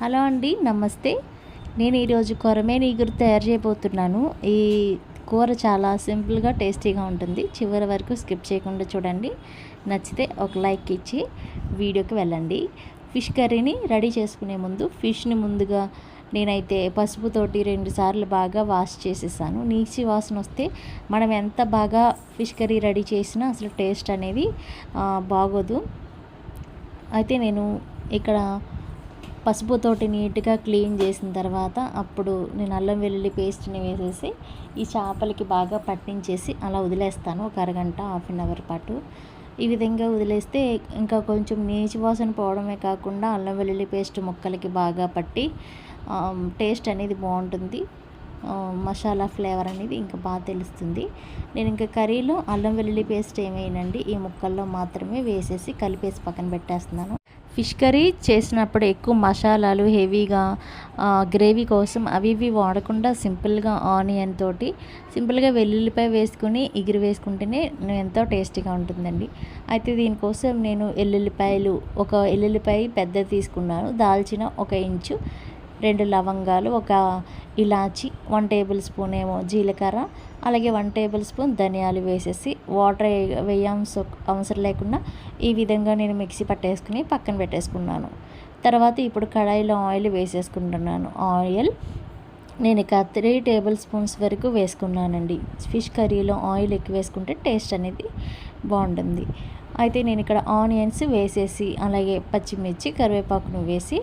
Hello అండి, నమస్తే. నేను ఈరోజు కొరమేను ఇగురు తయారు చేయబోతున్నాను. ఈ కూర చాలా సింపుల్గా టేస్టీగా ఉంటుంది. చివరి వరకు స్కిప్ చేయకుండా చూడండి. నచ్చితే ఒక లైక్ ఇచ్చి వీడియోకి వెళ్ళండి. ఫిష్ కర్రీని రెడీ చేసుకునే ముందు ఫిష్ని ముందుగా నేనైతే పసుపుతోటి 2 సార్లు బాగా వాష్ చేసేసాను. నీచి వాసన వస్తే మనం ఎంత బాగా ఫిష్ కర్రీ రెడీ చేసినా అసలు టేస్ట్ అనేది బాగోదు. అయితే నేను ఇక్కడ పసుపుతోటి నీట్గా క్లీన్ చేసిన తర్వాత అప్పుడు నేను అల్లం వెల్లుల్లి పేస్ట్ని వేసేసి ఈ చేపలకి బాగా పట్టించేసి అలా వదిలేస్తాను. ఒక అరగంట, హాఫ్ అన్ అవర్ పాటు. ఈ విధంగా వదిలేస్తే ఇంకా కొంచెం నీచు వాసన పోవడమే కాకుండా అల్లం వెల్లుల్లి పేస్ట్ ముక్కలకి బాగా పట్టి టేస్ట్ అనేది బాగుంటుంది. మసాలా ఫ్లేవర్ అనేది ఇంకా బాగా తెలుస్తుంది. నేను ఇంకా కర్రీలో అల్లం వెల్లుల్లి పేస్ట్ ఏమేయనండి, ఈ ముక్కల్లో మాత్రమే వేసేసి కలిపేసి పక్కన పెట్టేస్తున్నాను. ఫిష్ కర్రీ చేసినప్పుడు ఎక్కువ మసాలాలు హెవీగా గ్రేవీ కోసం అవి ఇవి వాడకుండా సింపుల్గా ఆనియన్ తోటి సింపుల్గా వెల్లుల్లిపాయ వేసుకుని ఇగురు వేసుకుంటేనే ఎంతో టేస్టీగా ఉంటుందండి. అయితే దీనికోసం నేను ఒక ఎల్లుల్లిపాయ పెద్దది తీసుకున్నాను, దాల్చిన 1 ఇంచు, 2 లవంగాలు, ఒక ఇలాచి, 1 టేబుల్ స్పూన్ ఏమో జీలకర్ర, అలాగే 1 టేబుల్ స్పూన్ ధనియాలు వేసేసి వాటర్ అవసరం లేకుండా ఈ విధంగా నేను మిక్సీ పట్టేసుకుని పక్కన పెట్టేసుకున్నాను. తర్వాత ఇప్పుడు కడాయిలో ఆయిల్ వేసేసుకుంటున్నాను. నేను ఇక 3 టేబుల్ స్పూన్స్ వరకు వేసుకున్నానండి. ఫిష్ కర్రీలో ఆయిల్ ఎక్కువ వేసుకుంటే టేస్ట్ అనేది బాగుంటుంది. అయితే నేను ఇక్కడ ఆనియన్స్ వేసేసి అలాగే పచ్చిమిర్చి, కరివేపాకును వేసి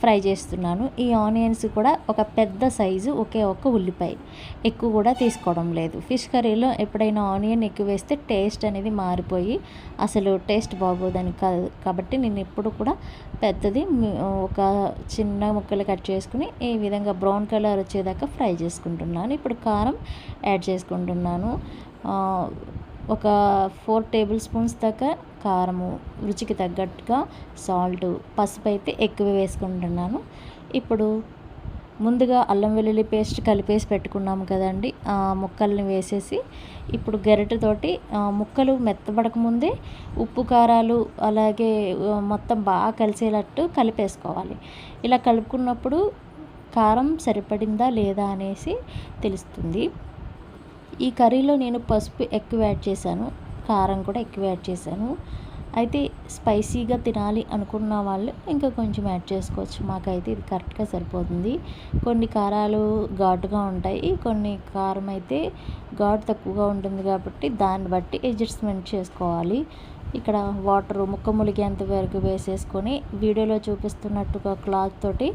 ఫ్రై చేస్తున్నాను. ఈ ఆనియన్స్ కూడా ఒక పెద్ద సైజు ఒక ఉల్లిపాయ, ఎక్కువ కూడా తీసుకోవడం లేదు. ఫిష్ కర్రీలో ఎప్పుడైనా ఆనియన్ ఎక్కువ వేస్తే టేస్ట్ అనేది మారిపోయి అసలు టేస్ట్ బాగోదని కాదు. కాబట్టి నేను ఎప్పుడు కూడా పెద్దది ఒక చిన్న ముక్కలు కట్ చేసుకుని ఈ విధంగా బ్రౌన్ కలర్ వచ్చేదాకా ఫ్రై చేసుకుంటున్నాను. ఇప్పుడు కారం యాడ్ చేసుకుంటున్నాను. ఒక 4 టేబుల్ స్పూన్స్ దాకా కారము, రుచికి తగ్గట్టుగా సాల్ట్, పసుపు అయితే ఎక్కువ వేసుకుంటున్నాను. ఇప్పుడు ముందుగా అల్లం వెల్లుల్లి పేస్ట్ కలిపేసి పెట్టుకున్నాము కదండి, ఆ ముక్కల్ని వేసేసి ఇప్పుడు గరిటెతోటి ముక్కలు మెత్తబడకముందే ఉప్పు కారాలు అలాగే మొత్తం బాగా కలిసేటట్టు కలిపేసుకోవాలి. ఇలా కలుపుకున్నప్పుడు కారం సరిపడిందా లేదా అనేసి తెలుస్తుంది. ఈ కర్రీలో నేను పసుపు ఎక్కువ యాడ్ చేశాను, కారం కూడా ఎక్కువ యాడ్ చేశాను. అయితే స్పైసీగా తినాలి అనుకున్న వాళ్ళు ఇంకా కొంచెం యాడ్ చేసుకోవచ్చు. మాకైతే ఇది కరెక్ట్గా సరిపోతుంది. కొన్ని కారాలు ఘాటుగా ఉంటాయి, కొన్ని కారం అయితే ఘాటు తక్కువగా ఉంటుంది కాబట్టి దాన్ని బట్టి అడ్జస్ట్మెంట్ చేసుకోవాలి. ఇక్కడ వాటర్ ముక్క ములిగేంత వరకు వేసేసుకొని వీడియోలో చూపిస్తున్నట్టుగా క్లాత్ తోటి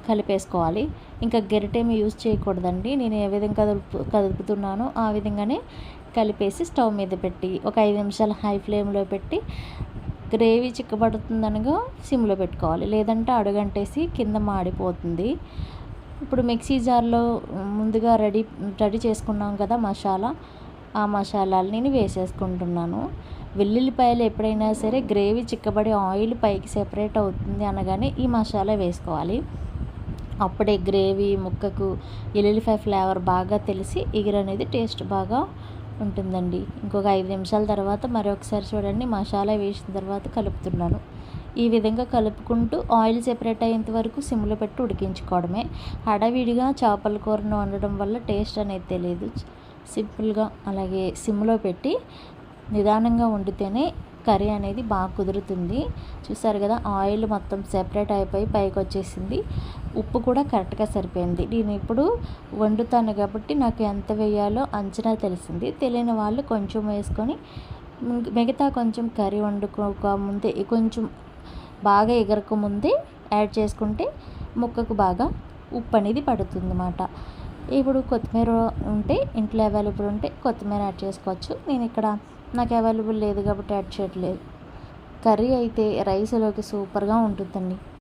కలిపేసుకోవాలి. ఇంకా గరిటేమి యూజ్ చేయకూడదండి. నేను ఏ విధంగా కదుపుతున్నానో ఆ విధంగానే కలిపేసి స్టవ్ మీద పెట్టి ఒక 5 నిమిషాలు హై ఫ్లేమ్లో పెట్టి గ్రేవీ చిక్కబడుతుందనగా సిమ్లో పెట్టుకోవాలి, లేదంటే అడుగంటేసి కింద మాడిపోతుంది. ఇప్పుడు మిక్సీ జార్లో ముందుగా రెడీ చేసుకున్నాం కదా మసాలా, ఆ మసాలాలు నేను వేసేసుకుంటున్నాను. వెల్లుల్లిపాయలు ఎప్పుడైనా సరే గ్రేవీ చిక్కబడి ఆయిల్ పైకి సెపరేట్ అవుతుంది అనగానే ఈ మసాలా వేసుకోవాలి. అప్పుడే గ్రేవీ ముక్కకు ఎల్లుల్లిపాయ ఫ్లేవర్ బాగా తెలిసి ఇగురు అనేది టేస్ట్ బాగా ఉంటుందండి. ఇంకొక 5 నిమిషాల తర్వాత మరొకసారి చూడండి, మసాలా వేసిన తర్వాత కలుపుతున్నాను. ఈ విధంగా కలుపుకుంటూ ఆయిల్ సెపరేట్ అయ్యేంత వరకు సిమ్లో పెట్టి ఉడికించుకోవడమే. హడావిడిగా చేపల కూరను వండడం వల్ల టేస్ట్ అనేది తెలియదు. సింపుల్గా అలాగే సిమ్లో పెట్టి నిదానంగా వండితేనే కర్రీ అనేది బాగా కుదురుతుంది. చూసారు కదా, ఆయిల్ మొత్తం సెపరేట్ అయిపోయి పైకి వచ్చేసింది. ఉప్పు కూడా కరెక్ట్గా సరిపోయింది. నేను ఇప్పుడు వండుతాను కాబట్టి నాకు ఎంత వేయాలో అంచనా తెలిసింది. తెలియని వాళ్ళు కొంచెం వేసుకొని మిగతా కొంచెం కర్రీ వండుకోక ముందే కొంచెం బాగా ఎగరక ముందే యాడ్ చేసుకుంటే ముక్కకు బాగా ఉప్పు అనేది పడుతుంది అన్నమాట. ఇప్పుడు కొత్తిమీర ఉంటే ఇంట్లో అవైలబుల్ ఉంటే కొత్తిమీర యాడ్ చేసుకోవచ్చు. నేను ఇక్కడ నాకు అవైలబుల్ లేదు కాబట్టి యాడ్ చేయట్లేదు. కర్రీ అయితే రైస్లోకి సూపర్గా ఉంటుందండి.